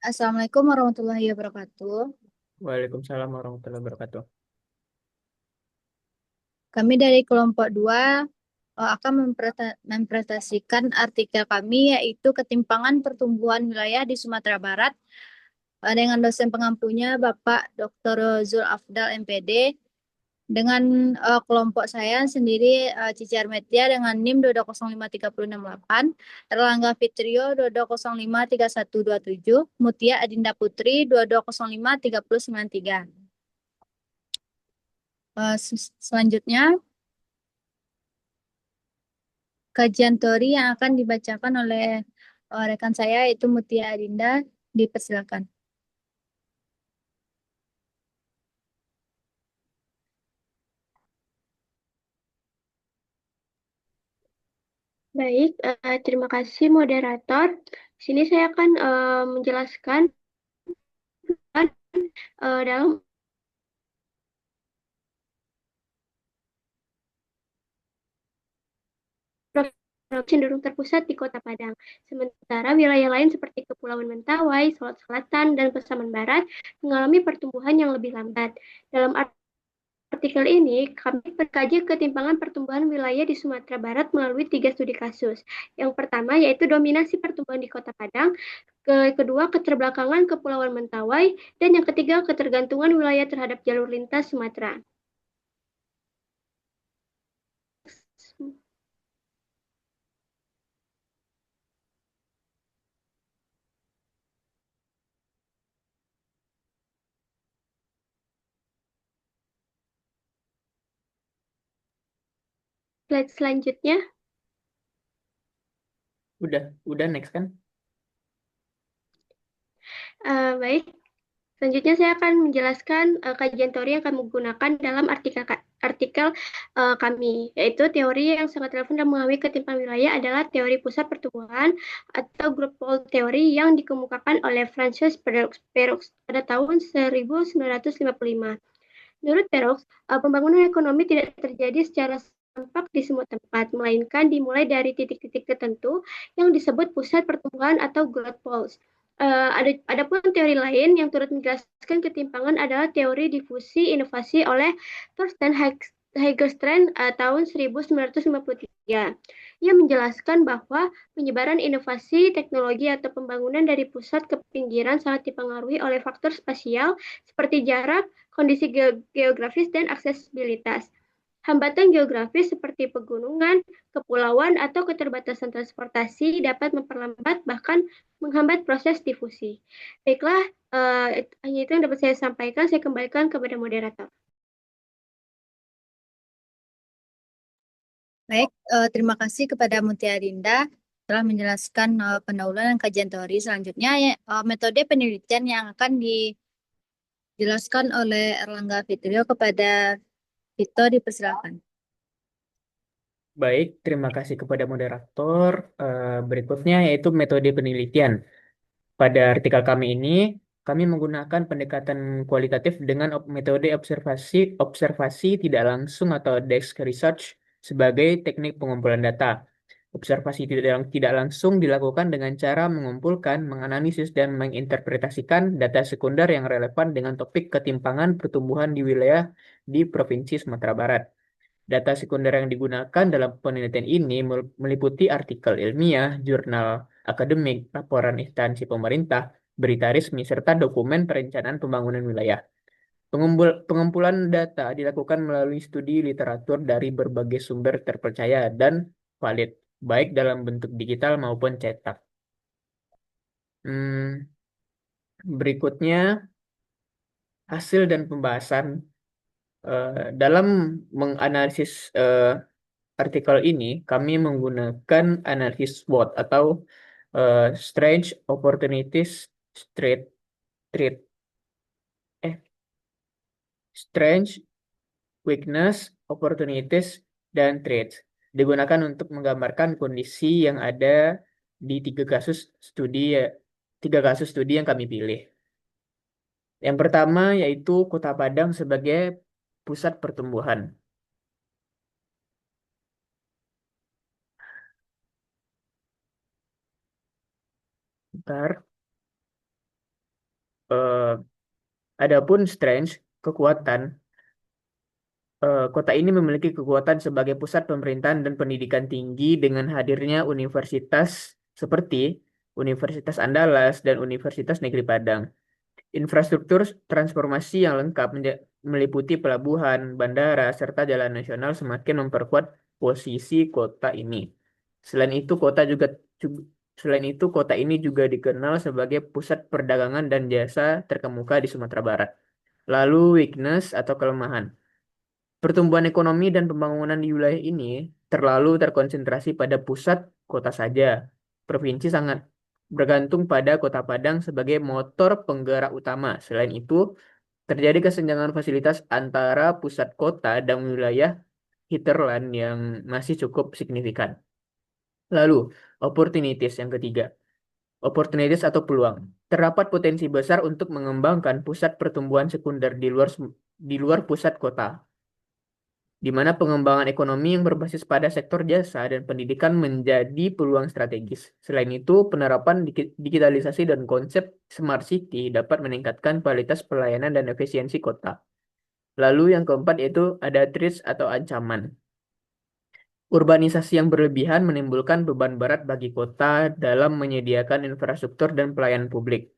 Assalamualaikum warahmatullahi wabarakatuh. Waalaikumsalam warahmatullahi wabarakatuh. Kami dari kelompok 2 akan mempresentasikan artikel kami yaitu ketimpangan pertumbuhan wilayah di Sumatera Barat dengan dosen pengampunya Bapak Dr. Zul Afdal MPD dengan kelompok saya sendiri Cici Armetia dengan NIM 2205368, Erlangga Fitrio 22053127, Mutia Adinda Putri 22053093. Selanjutnya, kajian teori yang akan dibacakan oleh rekan saya yaitu Mutia Adinda. Dipersilakan. Baik, terima kasih moderator. Di sini saya akan menjelaskan dalam provinsi cenderung terpusat di Kota Padang. Sementara wilayah lain seperti Kepulauan Mentawai, Sulawesi Selatan, dan Pasaman Barat mengalami pertumbuhan yang lebih lambat. Dalam artikel ini, kami mengkaji ketimpangan pertumbuhan wilayah di Sumatera Barat melalui 3 studi kasus. Yang pertama yaitu dominasi pertumbuhan di Kota Padang, kedua keterbelakangan Kepulauan Mentawai, dan yang ketiga ketergantungan wilayah terhadap jalur lintas Sumatera. Slide selanjutnya. Udah next kan? Baik, selanjutnya saya akan menjelaskan kajian teori yang kami gunakan dalam artikel kami, yaitu teori yang sangat relevan dan mengalami ketimpangan wilayah adalah teori pusat pertumbuhan atau group pole teori yang dikemukakan oleh Francis Perroux pada tahun 1955. Menurut Perroux, pembangunan ekonomi tidak terjadi secara tampak di semua tempat, melainkan dimulai dari titik-titik tertentu yang disebut pusat pertumbuhan atau growth poles. Ada pun teori lain yang turut menjelaskan ketimpangan adalah teori difusi inovasi oleh Thorsten Hegerstrand tahun 1953. Ia menjelaskan bahwa penyebaran inovasi teknologi atau pembangunan dari pusat ke pinggiran sangat dipengaruhi oleh faktor spasial seperti jarak, kondisi geografis, dan aksesibilitas. Hambatan geografis seperti pegunungan, kepulauan, atau keterbatasan transportasi dapat memperlambat bahkan menghambat proses difusi. Baiklah, hanya itu yang dapat saya sampaikan. Saya kembalikan kepada moderator. Baik, terima kasih kepada Mutia Adinda telah menjelaskan pendahuluan dan kajian teori. Selanjutnya, metode penelitian yang akan dijelaskan oleh Erlangga Fitrio kepada Vito. Dipersilakan. Baik, terima kasih kepada moderator. Berikutnya yaitu metode penelitian. Pada artikel kami ini, kami menggunakan pendekatan kualitatif dengan metode observasi observasi tidak langsung atau desk research sebagai teknik pengumpulan data. Observasi tidak langsung dilakukan dengan cara mengumpulkan, menganalisis, dan menginterpretasikan data sekunder yang relevan dengan topik ketimpangan pertumbuhan di wilayah di Provinsi Sumatera Barat. Data sekunder yang digunakan dalam penelitian ini meliputi artikel ilmiah, jurnal akademik, laporan instansi pemerintah, berita resmi, serta dokumen perencanaan pembangunan wilayah. Pengumpulan data dilakukan melalui studi literatur dari berbagai sumber terpercaya dan valid, baik dalam bentuk digital maupun cetak. Hmm, Berikutnya, hasil dan pembahasan dalam menganalisis artikel ini, kami menggunakan analisis SWOT atau Strange Opportunities, Street, Treat, eh, Strange Weakness, Opportunities, dan Threats. Digunakan untuk menggambarkan kondisi yang ada di tiga kasus studi yang kami pilih. Yang pertama yaitu Kota Padang sebagai pusat pertumbuhan. Bentar. Eh, Adapun strength, kekuatan, kota ini memiliki kekuatan sebagai pusat pemerintahan dan pendidikan tinggi dengan hadirnya universitas seperti Universitas Andalas dan Universitas Negeri Padang. Infrastruktur transformasi yang lengkap meliputi pelabuhan, bandara, serta jalan nasional semakin memperkuat posisi kota ini. Selain itu, ju- selain itu, kota ini juga dikenal sebagai pusat perdagangan dan jasa terkemuka di Sumatera Barat. Lalu, weakness atau kelemahan. Pertumbuhan ekonomi dan pembangunan di wilayah ini terlalu terkonsentrasi pada pusat kota saja. Provinsi sangat bergantung pada Kota Padang sebagai motor penggerak utama. Selain itu, terjadi kesenjangan fasilitas antara pusat kota dan wilayah hinterland yang masih cukup signifikan. Lalu, opportunities yang ketiga. Opportunities atau peluang. Terdapat potensi besar untuk mengembangkan pusat pertumbuhan sekunder di luar pusat kota, di mana pengembangan ekonomi yang berbasis pada sektor jasa dan pendidikan menjadi peluang strategis. Selain itu, penerapan digitalisasi dan konsep smart city dapat meningkatkan kualitas pelayanan dan efisiensi kota. Lalu yang keempat yaitu ada threats atau ancaman. Urbanisasi yang berlebihan menimbulkan beban berat bagi kota dalam menyediakan infrastruktur dan pelayanan publik.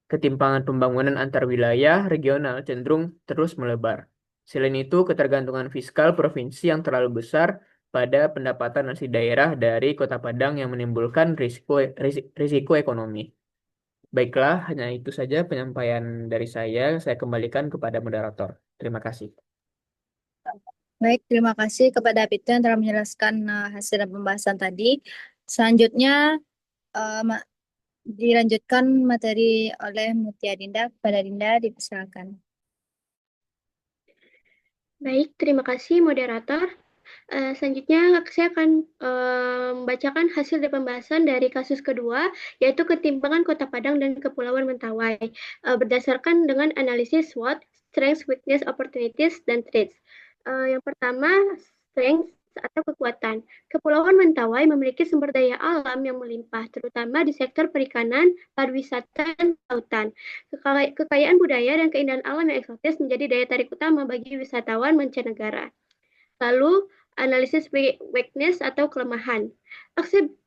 Ketimpangan pembangunan antar wilayah regional cenderung terus melebar. Selain itu, ketergantungan fiskal provinsi yang terlalu besar pada pendapatan asli daerah dari Kota Padang yang menimbulkan risiko ekonomi. Baiklah, hanya itu saja penyampaian dari saya. Saya kembalikan kepada moderator. Terima kasih. Baik, terima kasih kepada Pita yang telah menjelaskan hasil pembahasan tadi. Selanjutnya dilanjutkan materi oleh Mutia Dinda. Kepada Dinda, dipersilakan. Baik, terima kasih moderator. Selanjutnya saya akan membacakan hasil dari pembahasan dari kasus kedua, yaitu ketimpangan Kota Padang dan Kepulauan Mentawai, berdasarkan dengan analisis SWOT, Strengths, Weakness, Opportunities, dan Threats. Yang pertama, Strengths atau kekuatan. Kepulauan Mentawai memiliki sumber daya alam yang melimpah, terutama di sektor perikanan, pariwisata, dan lautan. Kekayaan budaya dan keindahan alam yang eksotis menjadi daya tarik utama bagi wisatawan mancanegara. Lalu, analisis weakness atau kelemahan.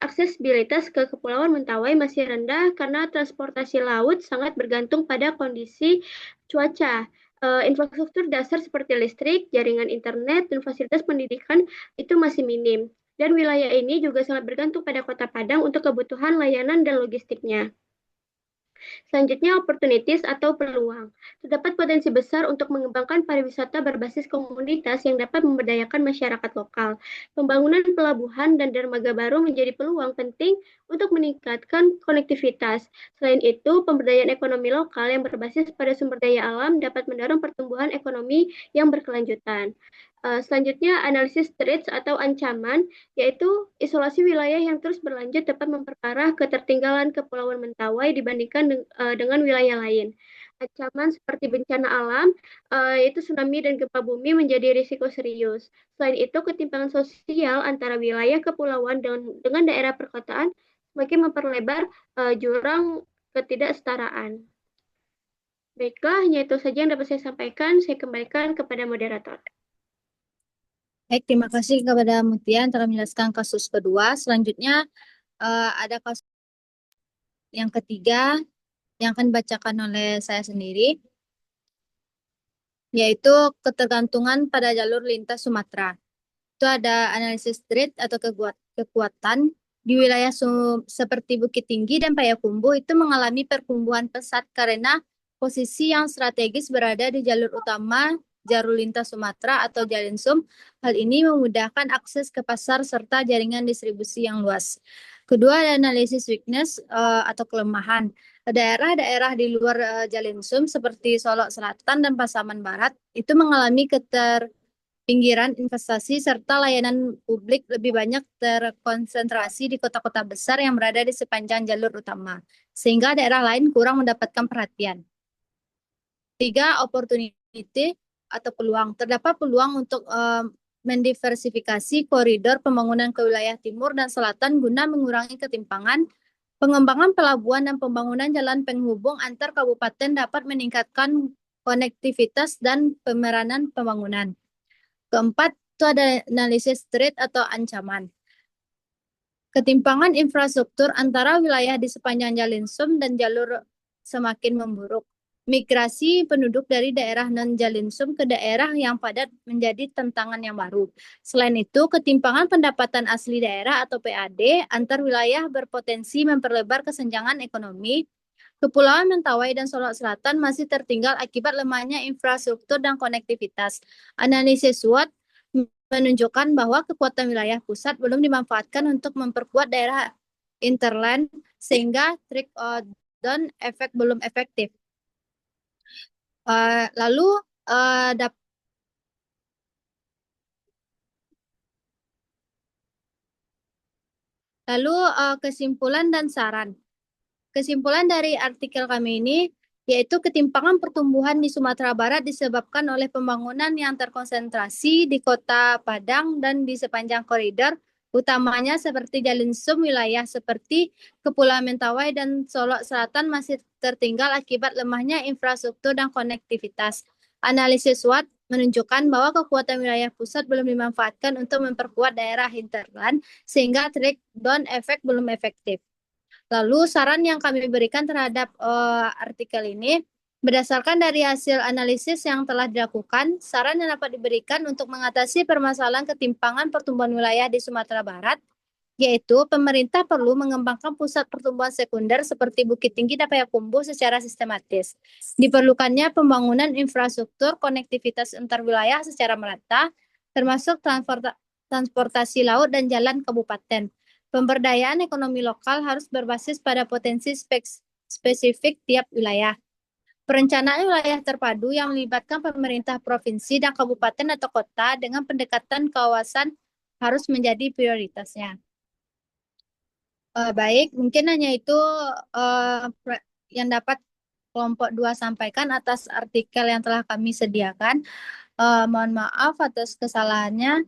Aksesibilitas ke Kepulauan Mentawai masih rendah karena transportasi laut sangat bergantung pada kondisi cuaca. Infrastruktur dasar seperti listrik, jaringan internet, dan fasilitas pendidikan itu masih minim. Dan wilayah ini juga sangat bergantung pada Kota Padang untuk kebutuhan layanan dan logistiknya. Selanjutnya, opportunities atau peluang. Terdapat potensi besar untuk mengembangkan pariwisata berbasis komunitas yang dapat memberdayakan masyarakat lokal. Pembangunan pelabuhan dan dermaga baru menjadi peluang penting untuk meningkatkan konektivitas. Selain itu, pemberdayaan ekonomi lokal yang berbasis pada sumber daya alam dapat mendorong pertumbuhan ekonomi yang berkelanjutan. Selanjutnya, analisis threats atau ancaman, yaitu isolasi wilayah yang terus berlanjut dapat memperparah ketertinggalan Kepulauan Mentawai dibandingkan dengan wilayah lain. Ancaman seperti bencana alam, yaitu tsunami dan gempa bumi menjadi risiko serius. Selain itu, ketimpangan sosial antara wilayah kepulauan dengan daerah perkotaan semakin memperlebar jurang ketidaksetaraan. Baiklah, hanya itu saja yang dapat saya sampaikan. Saya kembalikan kepada moderator. Baik, terima kasih kepada Mutia yang telah menjelaskan kasus kedua. Selanjutnya ada kasus yang ketiga yang akan dibacakan oleh saya sendiri, yaitu ketergantungan pada jalur lintas Sumatera. Itu ada analisis threat atau kekuatan di wilayah seperti Bukit Tinggi dan Payakumbuh itu mengalami pertumbuhan pesat karena posisi yang strategis berada di jalur utama jalur lintas Sumatera atau Jalensum. Hal ini memudahkan akses ke pasar serta jaringan distribusi yang luas. Kedua, ada analisis weakness atau kelemahan. Daerah-daerah di luar Jalensum seperti Solok Selatan dan Pasaman Barat itu mengalami pinggiran investasi serta layanan publik lebih banyak terkonsentrasi di kota-kota besar yang berada di sepanjang jalur utama, sehingga daerah lain kurang mendapatkan perhatian. Tiga, opportunity atau peluang. Terdapat peluang untuk mendiversifikasi koridor pembangunan ke wilayah timur dan selatan guna mengurangi ketimpangan Pengembangan pelabuhan dan pembangunan jalan penghubung antar kabupaten dapat meningkatkan konektivitas dan pemeranan pembangunan. Keempat, itu ada analisis threat atau ancaman. Ketimpangan infrastruktur antara wilayah di sepanjang Jalin Sum dan jalur semakin memburuk. Migrasi penduduk dari daerah non-Jalin Sum ke daerah yang padat menjadi tantangan yang baru. Selain itu, ketimpangan pendapatan asli daerah atau PAD antar wilayah berpotensi memperlebar kesenjangan ekonomi. Kepulauan Mentawai dan Solok Selatan masih tertinggal akibat lemahnya infrastruktur dan konektivitas. Analisis SWOT menunjukkan bahwa kekuatan wilayah pusat belum dimanfaatkan untuk memperkuat daerah interland sehingga trickle-down efek belum efektif. Lalu eh, dap- kesimpulan dan saran. Kesimpulan dari artikel kami ini yaitu ketimpangan pertumbuhan di Sumatera Barat disebabkan oleh pembangunan yang terkonsentrasi di Kota Padang dan di sepanjang koridor utamanya seperti Jalin Sum, wilayah seperti Kepulauan Mentawai dan Solok Selatan masih tertinggal akibat lemahnya infrastruktur dan konektivitas. Analisis SWOT menunjukkan bahwa kekuatan wilayah pusat belum dimanfaatkan untuk memperkuat daerah hinterland sehingga trickle down efek belum efektif. Lalu saran yang kami berikan terhadap artikel ini berdasarkan dari hasil analisis yang telah dilakukan, saran yang dapat diberikan untuk mengatasi permasalahan ketimpangan pertumbuhan wilayah di Sumatera Barat, yaitu pemerintah perlu mengembangkan pusat pertumbuhan sekunder seperti Bukit Tinggi dan Payakumbuh secara sistematis. Diperlukannya pembangunan infrastruktur konektivitas antar wilayah secara merata, termasuk transportasi laut dan jalan kabupaten. Pemberdayaan ekonomi lokal harus berbasis pada potensi spesifik tiap wilayah. Perencanaan wilayah terpadu yang melibatkan pemerintah provinsi dan kabupaten atau kota dengan pendekatan kawasan harus menjadi prioritasnya. Baik, mungkin hanya itu yang dapat kelompok 2 sampaikan atas artikel yang telah kami sediakan. Mohon maaf atas kesalahannya.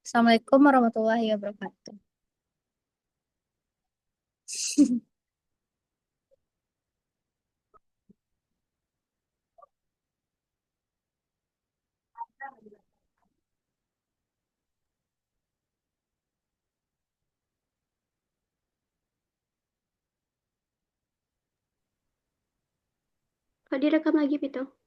Assalamualaikum warahmatullahi wabarakatuh. Kok direkam lagi, Pito?